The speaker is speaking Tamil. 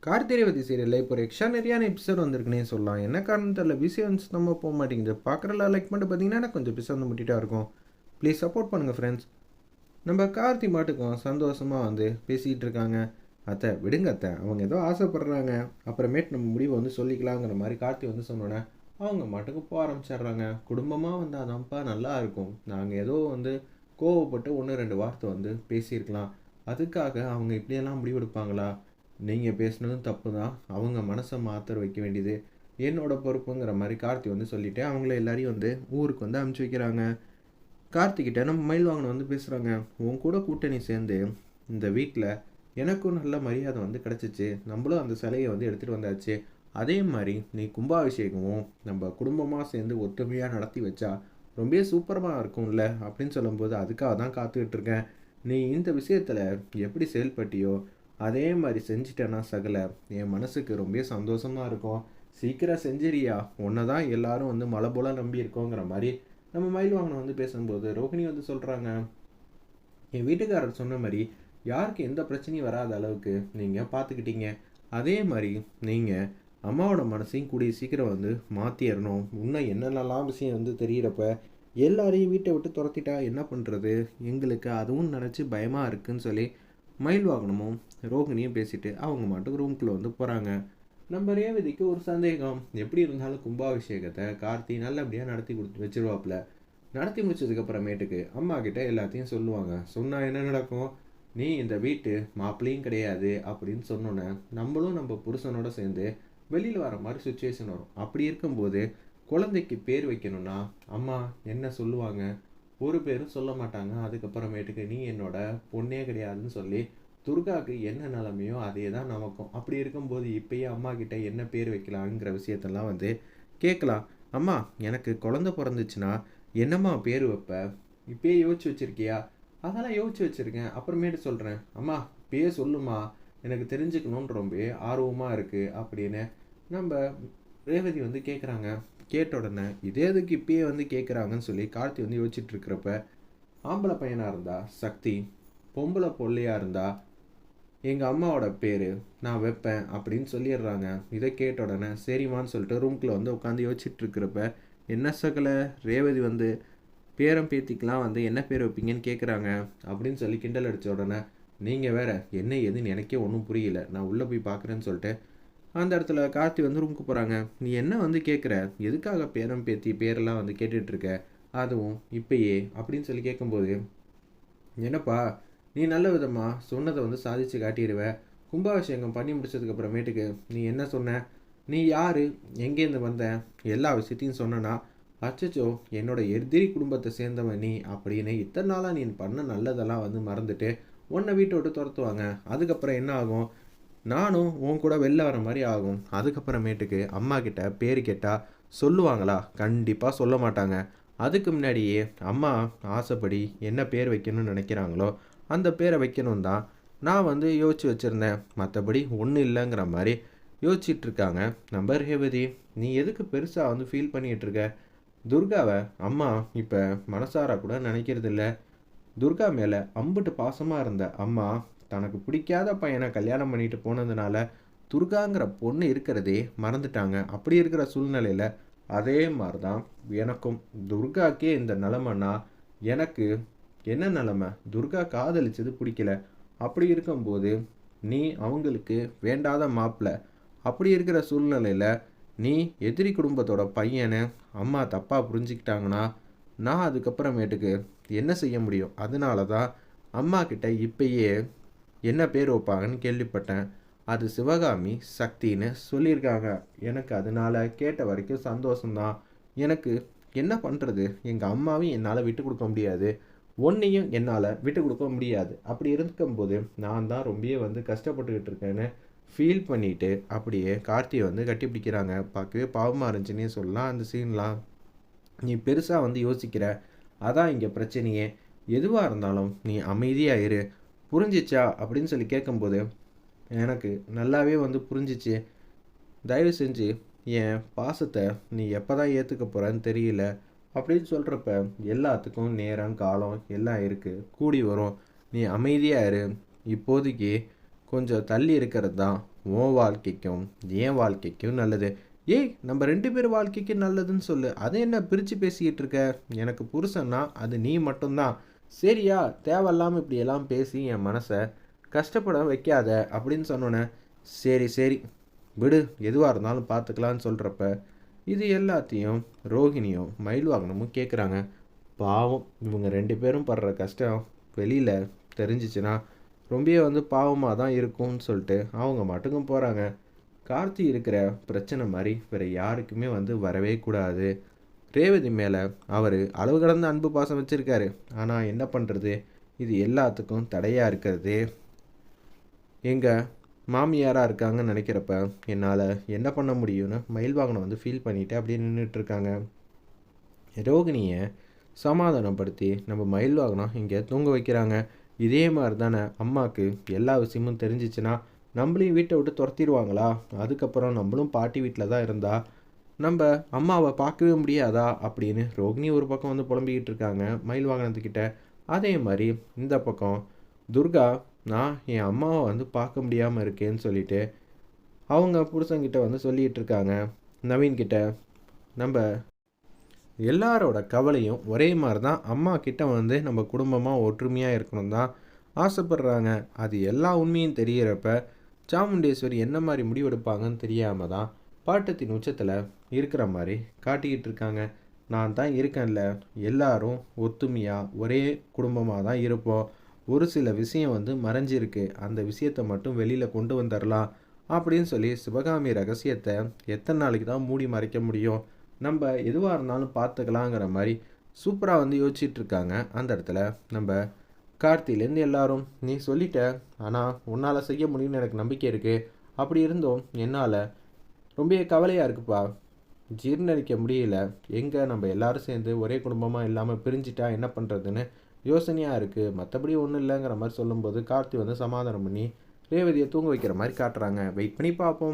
கார்த்திரேவதி சீரியலில் இப்போ ஒரு எக்ஸ்ட்ரானரியான எபிசோட் வந்திருக்குன்னே சொல்லலாம். என்ன காரணம் தெரியல, பிசிஎன்ஸ் நம்ம போக மாட்டேங்குது. பார்க்குறல லைக் பண்ணிட்டு பார்த்தீங்கன்னா எனக்கு கொஞ்சம் எபிசோட் வந்து முட்டிட்டா இருக்கும். ப்ளீஸ் சப்போர்ட் பண்ணுங்கள் ஃப்ரெண்ட்ஸ். நம்ம கார்த்தி மாட்டுக்கும் சந்தோஷமாக வந்து பேசிக்கிட்டு இருக்காங்க. அத்தை விடுங்க அத்தை, அவங்க ஏதோ ஆசைப்படுறாங்க, அப்புறமேட்டு நம்ம முடிவை வந்து சொல்லிக்கலாங்கிற மாதிரி கார்த்தி வந்து சொன்னோன்னே அவங்க மாட்டுக்கு போக ஆரம்பிச்சிடுறாங்க. குடும்பமாக வந்து அதான்ப்பா நல்லா இருக்கும். நாங்கள் ஏதோ வந்து கோவப்பட்டு ஒன்று ரெண்டு வார்த்தை வந்து பேசியிருக்கலாம், அதுக்காக அவங்க இப்படியெல்லாம் முடிவெடுப்பாங்களா? நீங்கள் பேசுனதும் தப்பு தான், அவங்க மனசை மாற்ற வைக்க வேண்டியது என்னோட பொறுப்புங்கிற மாதிரி கார்த்தி வந்து சொல்லிவிட்டு அவங்கள எல்லாரையும் வந்து ஊருக்கு வந்து அனுப்பிச்சி வைக்கிறாங்க. கார்த்திகிட்ட நம்ம மயில் வாங்கின வந்து பேசுகிறாங்க. உன் கூட கூட்டணி சேர்ந்து இந்த வீட்டில் எனக்கும் நல்ல மரியாதை வந்து கிடச்சிச்சு, நம்மளும் அந்த சிலையை வந்து எடுத்துகிட்டு வந்தாச்சு. அதே மாதிரி நீ கும்பாபிஷேகமும் நம்ம குடும்பமாக சேர்ந்து ஒற்றுமையாக நடத்தி வச்சா ரொம்ப சூப்பரமாக இருக்கும்ல அப்படின்னு சொல்லும்போது, அதுக்காக தான் காத்துக்கிட்டு இருக்கேன். நீ இந்த விஷயத்தில் எப்படி செயல்பட்டியோ அதே மாதிரி செஞ்சிட்டேன்னா சகல என் மனசுக்கு ரொம்ப சந்தோஷமாக இருக்கும். சீக்கிரம் செஞ்சிரியா, உன்னை தான் எல்லாரும் வந்து மலை போல நம்பி இருக்கோங்கிற மாதிரி நம்ம மயில் வாங்கின வந்து பேசும்போது ரோஹிணி வந்து சொல்கிறாங்க, என் வீட்டுக்காரர் சொன்ன மாதிரி யாருக்கு எந்த பிரச்சனையும் வராத அளவுக்கு நீங்கள் பார்த்துக்கிட்டீங்க. அதே மாதிரி நீங்கள் அம்மாவோட மனசையும் கூடிய சீக்கிரம் வந்து மாற்றிடணும். இன்னும் என்னென்னலாம் விஷயம் வந்து தெரியிறப்ப எல்லாரையும் வீட்டை விட்டு துரத்திட்டா என்ன பண்ணுறது, எங்களுக்கு அதுவும் நினச்சி பயமாக இருக்குன்னு சொல்லி மயில் வாகனமும் ரோகிணியும் பேசிட்டு அவங்க மாட்டுக்கு ரூம்குள்ளே வந்து போகிறாங்க. நம்ம ரேவதிக்கு ஒரு சந்தேகம், எப்படி இருந்தாலும் கும்பாபிஷேகத்தை கார்த்தி நல்லபடியாக நடத்தி கொடுத்து வச்சிருவாப்புல. நடத்தி முடிச்சதுக்கப்புறமேட்டுக்கு அம்மா கிட்ட எல்லாத்தையும் சொல்லுவாங்க. சொன்னால் என்ன நடக்கும், நீ இந்த வீட்டு மாப்பிள்ளையும் கிடையாது அப்படின்னு சொன்னோன்னே நம்மளும் நம்ம புருஷனோட சேர்ந்து வெளியில் வர மாதிரி சுச்சுவேஷன் வரும். அப்படி இருக்கும்போது குழந்தைக்கு பேர் வைக்கணும்னா அம்மா என்ன சொல்லுவாங்க, ஒரு பேரும் சொல்ல மாட்டாங்க. அதுக்கப்புறமேட்டுக்கு நீ என்னோட பொண்ணே கிடையாதுன்னு சொல்லி துர்காவுக்கு என்ன நிலைமையோ அதே தான் நமக்கும். அப்படி இருக்கும்போது இப்பயே அம்மா கிட்ட என்ன பேர் வைக்கலாங்கிற விஷயத்தெல்லாம் வந்து கேட்கலாம். அம்மா எனக்கு குழந்த பிறந்துச்சுன்னா என்னம்மா பேர் வைப்ப, இப்பயே யோசிச்சு வச்சிருக்கியா? அதெல்லாம் யோசிச்சு வச்சிருக்கேன், அப்புறமேட்டு சொல்கிறேன். அம்மா இப்பயே சொல்லுமா, எனக்கு தெரிஞ்சுக்கணுன்னு ரொம்ப ஆர்வமாக இருக்குது அப்படின்னு நம்ம ரேவதி வந்து கேட்குறாங்க. கேட்ட உடனே இதே இதுக்கு இப்பயே வந்து கேட்குறாங்கன்னு சொல்லி கார்த்தி வந்து யோசிச்சுட்டு இருக்கிறப்ப, ஆம்பளை பையனாக இருந்தா சக்தி, பொம்பளை பொல்லையாக இருந்தா எங்கள் அம்மாவோட பேர் நான் வைப்பேன் அப்படின்னு சொல்லிடுறாங்க. இதை கேட்ட உடனே சரிம்மான்னு சொல்லிட்டு ரூம்குள்ளே வந்து உட்காந்து யோசிச்சுட்டு இருக்கிறப்ப, என்ன சகல ரேவதி வந்து பேரம் பேத்திக்கெலாம் வந்து என்ன பேர் வைப்பீங்கன்னு கேட்குறாங்க அப்படின்னு சொல்லி கிண்டல் அடித்த உடனே, நீங்கள் வேற என்ன ஏதுன்னு எனக்கே ஒன்றும் புரியல, நான் உள்ளே போய் பார்க்குறேன்னு சொல்லிட்டு அந்த இடத்துல கார்த்தி வந்து ரூமுக்கு போகிறாங்க. நீ என்ன வந்து கேட்குற, எதுக்காக பேரம் பேத்தி பேரெல்லாம் வந்து கேட்டுட்ருக்க, அதுவும் இப்பயே அப்படின்னு சொல்லி கேட்கும்போது, என்னப்பா நீ நல்ல விதமாக சொன்னதை வந்து சாதித்து காட்டிடுவ. கும்பாபிஷேகம் பண்ணி முடிச்சதுக்கப்புறமேட்டுக்கு நீ என்ன சொன்ன, நீ யார், எங்கேருந்து வந்த, எல்லா விஷயத்தையும் சொன்னனா, அச்சச்சோ என்னோட எதிரி குடும்பத்தை சேர்ந்தவன் நீ அப்படின்னு இத்தனை நாளாக நீ பண்ண நல்லதெல்லாம் வந்து மறந்துட்டு உன்னை வீட்டை விட்டு துரத்துவாங்க. அதுக்கப்புறம் என்ன ஆகும், நானும் உன் கூட வெளில வர மாதிரி ஆகும். அதுக்கப்புறமேட்டுக்கு அம்மா கிட்ட பேர் கேட்டால் சொல்லுவாங்களா? கண்டிப்பாக சொல்ல மாட்டாங்க. அதுக்கு முன்னாடியே அம்மா ஆசைப்படி என்ன பேர் வைக்கணும்னு நினைக்கிறாங்களோ அந்த பேரை வைக்கணும் தான் நான் வந்து யோசிச்சு வச்சுருந்தேன். மற்றபடி ஒன்றும் இல்லைங்கிற மாதிரி யோசிச்சிட்ருக்காங்க நம்ம ரேவதி. நீ எதுக்கு பெருசாக வந்து ஃபீல் பண்ணிகிட்ருக்க? துர்காவை அம்மா இப்போ மனசார கூட நினைக்கிறது இல்லை. துர்கா மேலே அம்புட்டு பாசமாக இருந்த அம்மா தனக்கு பிடிக்காத பையனை கல்யாணம் பண்ணிட்டு போனதுனால துர்காங்கிற பொண்ணு இருக்கிறதே மறந்துட்டாங்க. அப்படி இருக்கிற சூழ்நிலையில் அதே மாதிரி தான் எனக்கும், துர்காக்கே இந்த நிலமைன்னா எனக்கு என்ன நிலமை, துர்கா காதலிச்சது பிடிக்கல. அப்படி இருக்கும்போது நீ அவங்களுக்கு வேண்டாத மாப்பிள்ள, அப்படி இருக்கிற சூழ்நிலையில் நீ எதிரி குடும்பத்தோட பையனை அம்மா தப்பாக புரிஞ்சுக்கிட்டாங்கன்னா நான் அதுக்கப்புறமேட்டுக்கு என்ன செய்ய முடியும்? அதனால தான் அம்மா கிட்ட இப்பயே என்ன பேர் வைப்பாங்கன்னு கேள்விப்பட்டேன், அது சிவகாமி சக்தின்னு சொல்லியிருக்காங்க. எனக்கு அதனால் கேட்ட வரைக்கும் சந்தோஷம்தான். எனக்கு என்ன பண்ணுறது, எங்கள் அம்மாவையும் என்னால் விட்டு கொடுக்க முடியாது, ஒன்றையும் என்னால் விட்டு கொடுக்க முடியாது. அப்படி இருக்கும்போது நான் தான் ரொம்பவே வந்து கஷ்டப்பட்டுக்கிட்டு இருக்கேன்னு ஃபீல் பண்ணிவிட்டு அப்படியே கார்த்தியை வந்து கட்டிப்பிடிக்கிறாங்க. பார்க்கவே பாவமாக இருந்துச்சுன்னே சொல்லலாம் அந்த சீன்லாம். நீ பெருசாக வந்து யோசிக்கிற, அதான் இங்கே பிரச்சனையே. எதுவாக இருந்தாலும் நீ அமைதியாக இரு, புரிஞ்சிச்சா அப்படின்னு சொல்லி கேட்கும்போது, எனக்கு நல்லாவே வந்து புரிஞ்சிச்சு. தயவு செஞ்சு என் பாசத்தை நீ எப்போ தான் ஏற்றுக்க போகிறன்னு தெரியல அப்படின்னு சொல்கிறப்ப, எல்லாத்துக்கும் நேரம் காலம் எல்லாம் இருக்குது, கூடி வரும். நீ அமைதியாக இரு. இப்போதைக்கு கொஞ்சம் தள்ளி இருக்கிறது தான் உன் வாழ்க்கைக்கும் என் வாழ்க்கைக்கும் நல்லது. ஏய், நம்ம 2 பேர் வாழ்க்கைக்கு நல்லதுன்னு சொல்லு. அதை என்ன பிரித்து பேசிக்கிட்டு இருக்க? எனக்கு புருஷன்னா அது நீ மட்டும்தான். சரியா? தேவையில்லாமல் இப்படியெல்லாம் பேசி என் மனசை கஷ்டப்பட வைக்காத அப்படின்னு சொன்னோன்னே, சரி சரி விடு, எதுவாக இருந்தாலும் பார்த்துக்கலான்னு சொல்கிறப்ப இது எல்லாத்தையும் ரோஹிணியும் மயில் வாகனமும் கேட்குறாங்க. பாவம், இவங்க 2 பேரும் படுற கஷ்டம் வெளியில் தெரிஞ்சிச்சுன்னா ரொம்ப பாவமாக தான் இருக்கும்னு சொல்லிட்டு அவங்க மட்டுக்கும் போகிறாங்க. கார்த்தி இருக்கிற பிரச்சனை மாதிரி வேறு யாருக்குமே வரவே கூடாது. ரேவதி மேலே அவர் அளவு கடந்த அன்பு பாசம் வச்சுருக்காரு. ஆனால் என்ன பண்ணுறது, இது எல்லாத்துக்கும் தடையாக இருக்கிறது எங்கள் மாமியாராக இருக்காங்கன்னு நினைக்கிறப்ப என்னால் என்ன பண்ண முடியும்னு மயில் வாகனம் ஃபீல் பண்ணிவிட்டு அப்படியே நின்றுட்டுருக்காங்க. ரோகிணியை சமாதானப்படுத்தி நம்ம மயில் வாகனம் இங்கே தூங்க வைக்கிறாங்க. இதே மாதிரி தானே அம்மாவுக்கு எல்லா விஷயமும் தெரிஞ்சிச்சுன்னா நம்மளையும் வீட்டை விட்டு துரத்திடுவாங்களா? அதுக்கப்புறம் நம்மளும் பாட்டி வீட்டில் தான் இருந்தால் நம்ம அம்மாவை பார்க்கவே முடியாதா அப்படின்னு ரோகிணி ஒரு பக்கம் புலம்பிக்கிட்டு இருக்காங்க மயில் வாகனத்துக்கிட்ட. அதே மாதிரி இந்த பக்கம் துர்கா, நான் என் அம்மாவை பார்க்க முடியாமல் இருக்கேன்னு சொல்லிட்டு அவங்க புருஷங்கிட்ட சொல்லிகிட்டு இருக்காங்க நவீன்கிட்ட. நம்ம எல்லாரோட கவலையும் ஒரே மாதிரி தான், அம்மா கிட்ட நம்ம குடும்பமாக ஒற்றுமையாக இருக்கணும் தான் ஆசைப்படுறாங்க. அது எல்லா உண்மையும் தெரிகிறப்ப சாமுண்டேஸ்வரி என்ன மாதிரி முடிவெடுப்பாங்கன்னு தெரியாமல் தான் பாட்டத்தின் உச்சத்தில் இருக்கிற மாதிரி காட்டிக்கிட்டு இருக்காங்க. நான் தான் இருக்கேன்ல, எல்லாரும் ஒத்துமையாக ஒரே குடும்பமாக தான் இருப்போம். ஒரு சில விஷயம் மறைஞ்சிருக்கு, அந்த விஷயத்தை மட்டும் வெளியில் கொண்டு வந்துடலாம் அப்படின்னு சொல்லி சிவகாமி ரகசியத்தை எத்தனை நாளைக்கு தான் மூடி மறைக்க முடியும்? நம்ம எதுவாக இருந்தாலும் பார்த்துக்கலாங்கிற மாதிரி சூப்பராக யோசிச்சுட்டு இருக்காங்க. அந்த இடத்துல நம்ம கார்த்திலேருந்து எல்லாரும், நீ சொல்லிட்ட, ஆனால் உன்னால் செய்ய முடியும்னு எனக்கு நம்பிக்கை இருக்குது. அப்படி இருந்தும் என்னால் ரொம்ப கவலையாக இருக்குப்பா, ஜீர்ணிக்க முடியல. எங்கே நம்ம எல்லாரும் சேர்ந்து ஒரே குடும்பமாக இல்லாமல் பிரிஞ்சிட்டா என்ன பண்ணுறதுன்னு யோசனையாக இருக்குது. மற்றபடி ஒன்றும் இல்லைங்கிற மாதிரி சொல்லும்போது கார்த்தி சமாதானம் பண்ணி ரேவதியை தூங்க வைக்கிற மாதிரி காட்டுறாங்க. வெயிட் பண்ணி பார்ப்போம்.